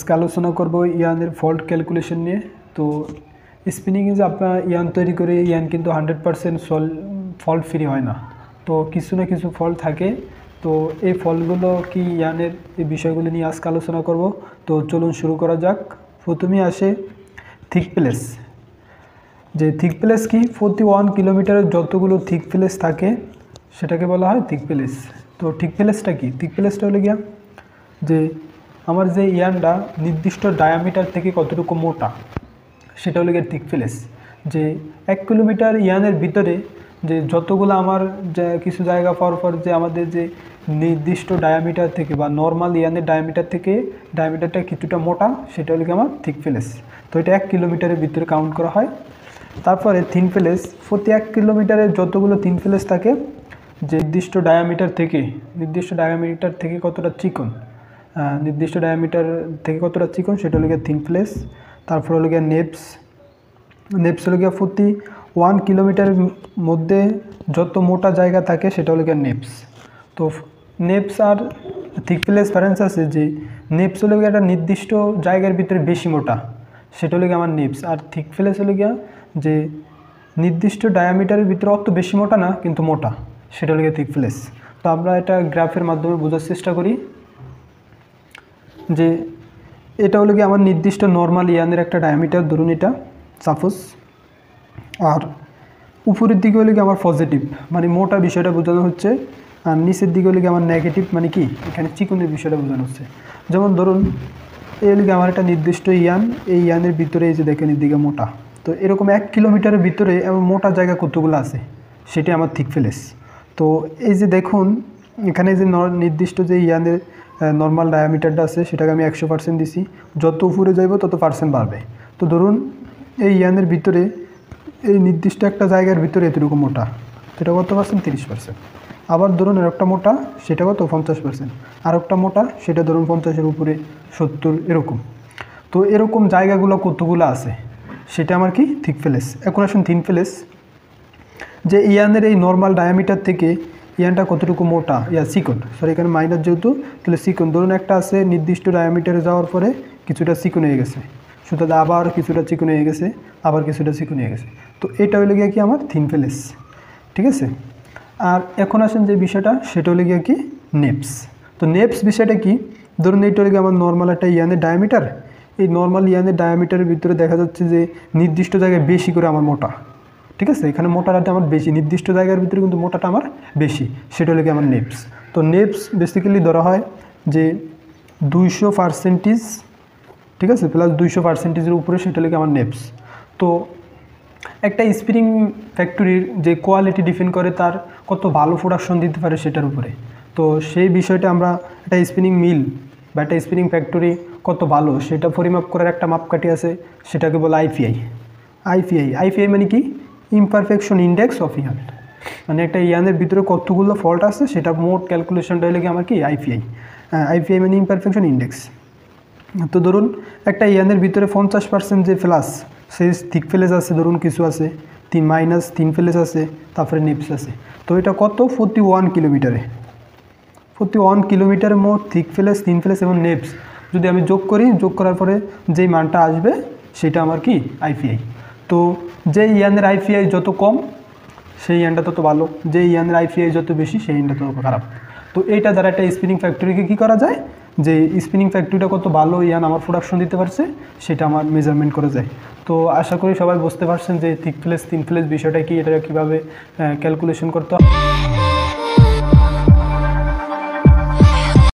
আজকে আলোচনা করব ইয়ানের ফল্ট ক্যালকুলেশন নিয়ে। তো স্পিনিংয়ে যে আপনার ইয়ান তৈরি করে ইয়ান কিন্তু 100% ফল্ট ফ্রি হয় না, তো কিছু না কিছু ফল্ট থাকে। তো এই ফল্টগুলো কি ইয়ানের, এই বিষয়গুলো নিয়ে আজকে আলোচনা করব। তো চলুন শুরু করা যাক। প্রথমেই আসে থিক প্লেস। যে থিক প্লেস কি, প্রতি 1 কিলোমিটারের যতগুলো থিক প্লেস থাকে সেটাকে বলা হয় থিক প্লেস। তো থিক প্লেসটা কি, থিক প্লেসটা হলো গিয়া যে আমার যে ইয়ানটা নির্দিষ্ট ডায়ামিটার থেকে কতটুকু মোটা সেটা হলো গিয়ে থিক প্লেস। যে 1 কিলোমিটার ইয়ানের ভিতরে যে যতগুলো আমার যে কিছু জায়গা পর যে আমাদের যে নির্দিষ্ট ডায়ামিটার থেকে বা নর্মাল ইয়ানের ডায়ামিটারটা কিছুটা মোটা, সেটা হলো গিয়ে আমার থিক প্লেস। তো এটা 1 কিলোমিটারের ভিতরে কাউন্ট করা হয়। তারপরে থিন প্লেস, প্রতি 1 কিলোমিটারে যতগুলো থিন প্লেস থাকে যে নির্দিষ্ট ডায়ামিটার থেকে কতটা চিকন, নির্দিষ্ট ডায়ামিটার থেকে কতটা চিকন সেটা হলো গিয়ে থিন প্লেস। তারপর হলো গিয়ে নেপস হলো গিয়ে প্রতি 1 কিলোমিটারের মধ্যে যত মোটা জায়গা থাকে সেটা হলো গিয়ে নেপস। তো নেপস আর থিক প্লেস ডিফারেন্স আছে যে নেপস হলো গিয়ে একটা নির্দিষ্ট জায়গার ভিতরে বেশি মোটা, সেটা হলো গিয়ে আমার নেপস। আর থিক প্লেস হলো গিয়ে যে নির্দিষ্ট ডায়ামিটারের ভিতরে অত বেশি মোটা না কিন্তু মোটা, সেটা হলো গিয়ে থিক প্লেস। তো আমরা এটা গ্রাফের মাধ্যমে বোঝার চেষ্টা করি। যে এটা হলো কি আমার নির্দিষ্ট নর্মাল ইয়ানের একটা ডায়ামিটার, ধরুন এটা সাপোজ। আর উপরের দিকে হলে কি আমার পজিটিভ, মানে মোটা বিষয়টা বোঝানো হচ্ছে, আর নিচের দিকে হলে কি আমার নেগেটিভ, মানে কি এখানে চিকনের বিষয়টা বোঝানো হচ্ছে। যেমন ধরুন এই হলে কি আমার একটা নির্দিষ্ট ইয়ান, এই ইয়ানের ভিতরে এই যে দেখেন এদিকে মোটা, তো এরকম 1 কিলোমিটারের ভিতরে এমন মোটা জায়গা কতগুলো আছে সেটি আমার থিক প্লেস। তো এই যে দেখুন এখানে যে নির্দিষ্ট যে ইয়ানের নর্মাল ডায়ামিটারটা আছে সেটাকে আমি 100% দিছি, যত উপরে যাইব তত পার্সেন্ট বাড়বে। তো ধরুন এই ইয়ানের ভিতরে এই নির্দিষ্ট একটা জায়গার ভিতরে এতটুকু মোটা, সেটা কত পার্সেন্ট, 30%। আবার ধরুন আরেকটা মোটা, সেটা কত 50%। আরেকটা মোটা, সেটা ধরুন 50-এর উপরে, 70, এরকম। তো এরকম জায়গাগুলো কতগুলো আছে সেটা আমার কি থিক প্লেস। এখন আসুন থিন প্লেস, যে ইয়ানের এই নর্মাল ডায়ামিটার থেকে ইয়ানটা কতটুকু মোটা, চিকন, সরি এখানে মাইনাস যেহেতু, তাহলে চিকন। ধরুন একটা আছে নির্দিষ্ট ডায়ামিটারে যাওয়ার পরে কিছুটা চিকন হয়ে গেছে, সুতরাং আবার কিছুটা চিকন হয়ে গেছে, আবার কিছুটা চিকন হয়ে গেছে। তো এটা হলে গিয়ে কি আমার থিন প্লেস, ঠিক আছে। আর এখন আসেন যে বিষয়টা, সেটা হলে গিয়ে কি নেপস। তো নেপস বিষয়টা কি, ধরুন এইটা হলে গিয়ে আমার নর্মাল একটা ইয়ানের ডায়ামিটার, এই নর্মাল ইয়ানের ডায়ামিটারের ভিতরে দেখা যাচ্ছে যে নির্দিষ্ট জায়গায় বেশি করে আমার মোটা, ঠিক আছে, এখানে মোটাটা আমার বেশি, নির্দিষ্ট জায়গার ভিতরে কিন্তু মোটাটা আমার বেশি, সেটা হলো কি আমার নেপস। তো নেপস বেসিক্যালি ধরা হয় যে 200%, ঠিক আছে, প্লাস 200%-এর উপরে, সেটা হলো কি আমার নেপস। তো একটা স্পিনিং ফ্যাক্টরির যে কোয়ালিটি ডিপেন্ড করে তার কত ভালো প্রোডাকশন দিতে পারে সেটার উপরে। তো সেই বিষয়টা আমরা একটা স্পিনিং মিল বা একটা স্পিনিং ফ্যাক্টরি কত ভালো সেটা পরিমাপ করার একটা মাপকাঠি আছে, সেটাকে বলে আইপিআই মানে কি, ইমপারফেকশন ইন্ডেক্স অফ ইয়ান। মানে একটা ইয়ানের ভিতরে কতগুলো ফল্ট আছে সেটা মোট ক্যালকুলেশনটা হলে কি আমার কি আইপিআই মানে ইমপারফেকশন ইন্ডেক্স। তো ধরুন একটা ইয়ানের ভিতরে 50% যে প্লাস সেই থিক প্লেস আছে, ধরুন কিছু আছে মাইনাস থিন প্লেস আছে, তারপরে নেপস আছে। তো এটা কত, প্রতি 1 কিলোমিটারে মোট থিক প্লেস, থিন প্লেস এবং নেপস যদি আমি যোগ করার পরে যেই মানটা আসবে সেটা আমার কি আইপিআই। তো যে ইয়ানের আইপিআই যত কম সেই ইয়ানটা তত ভালো, যে ইয়ানের আইপিআই যত বেশি সেই ইয়ানটা তত খারাপ। তো এইটা দ্বারা একটা স্পিনিং ফ্যাক্টরিকে কী করা যায়, যে স্পিনিং ফ্যাক্টরিটা কত ভালো ইয়ান আমার প্রোডাকশন দিতে পারছে সেটা আমার মেজারমেন্ট করা যায়। তো আশা করি সবাই বুঝতে পারছেন যে থিক প্লেস, থিন প্লেস বিষয়টা কি, এটা কীভাবে ক্যালকুলেশন করতে হয়।